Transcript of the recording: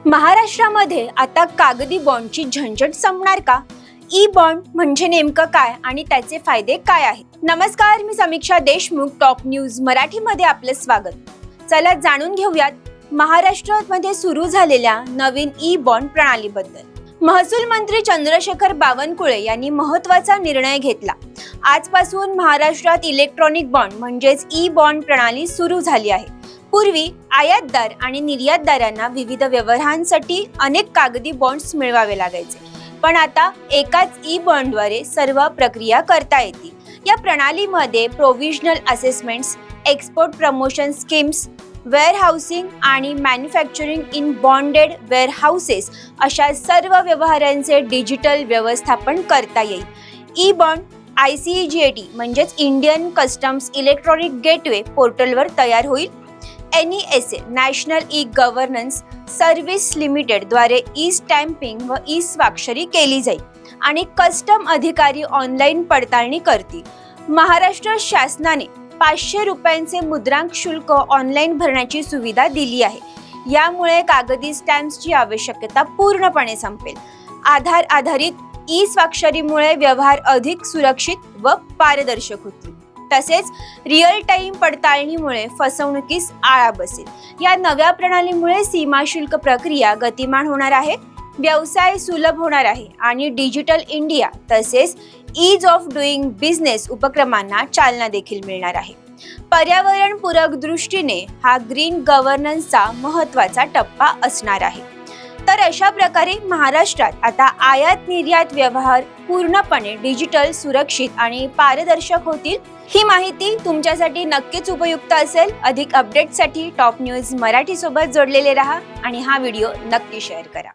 महाराष्ट्रामध्ये आता कागदी बॉन्डची झंझट संपणार का? ई बॉन्ड म्हणजे नेमकं काय आणि त्याचे फायदे काय आहेत? नमस्कार, मी समीक्षा देशमुख, टॉप न्यूज मराठीमध्ये आपलं स्वागत. चला जाणून घेऊयात महाराष्ट्रामध्ये सुरू झालेल्या नवीन ई बॉन्ड प्रणालीबद्दल. महसूल मंत्री चंद्रशेखर बावनकुळे यांनी महत्त्वाचा निर्णय घेतला. आजपासून महाराष्ट्रात इलेक्ट्रॉनिक बॉन्ड म्हणजेच ई बॉन्ड प्रणाली सुरू झाली आहे. पूर्वी आयातदार आणि निर्यातदारांना विविध व्यवहारांसाठी अनेक कागदी बॉन्ड्स मिळवावे लागायचे, पण आता एकाच ई बॉन्डद्वारे सर्व प्रक्रिया करता येतील. या प्रणालीमध्ये provisional assessments, export promotion schemes, वेअरहाऊसिंग आणि मॅन्युफॅक्चरिंग इन बॉन्डेड वेअरहाऊसेस अशा सर्व व्यवहारांचे डिजिटल व्यवस्थापन करता येईल. ई बॉन्ड ICGAT म्हणजेच इंडियन कस्टम्स इलेक्ट्रॉनिक गेटवे पोर्टलवर तयार होईल. NESA national e governance service limited द्वारे ई स्टॅम्पिंग व ई स्वाक्षरी केली जाईल आणि कस्टम अधिकारी ऑनलाईन पडताळणी करतील. महाराष्ट्र शासनाने 500 रुपयांचे मुद्रांक शुल्क ऑनलाईन भरण्याची सुविधा दिली आहे. यामुळे कागदी स्टॅम्प्सची आवश्यकता पूर्णपणे संपेल. आधार आधारित ई स्वाक्षरीमुळे व्यवहार अधिक सुरक्षित व पारदर्शक होतील. तसेच रिअल टाइम पडताळणीमुळे फसवणुकीस आळा बसेल. या नव्या प्रणालीमुळे सीमा शुल्क प्रक्रिया गतिमान होणार आहे, व्यवसाय सुलभ होणार आहे आणि डिजिटल इंडिया तसेच ईज ऑफ डुईंग बिझनेस उपक्रमांना चालना देखील मिळणार आहे. पर्यावरणपूरक दृष्टीने हा ग्रीन गव्हर्नन्सचा महत्त्वाचा टप्पा असणार आहे. तर अशा प्रकारे महाराष्ट्रात आता आयात निर्यात व्यवहार पूर्णपणे डिजिटल, सुरक्षित आणि पारदर्शक होतील. ही माहिती तुमच्यासाठी नक्कीच उपयुक्त असेल. अधिक अपडेटसाठी टॉप न्यूज मराठी सोबत जोडलेले रहा आणि हा व्हिडिओ नक्की शेअर करा.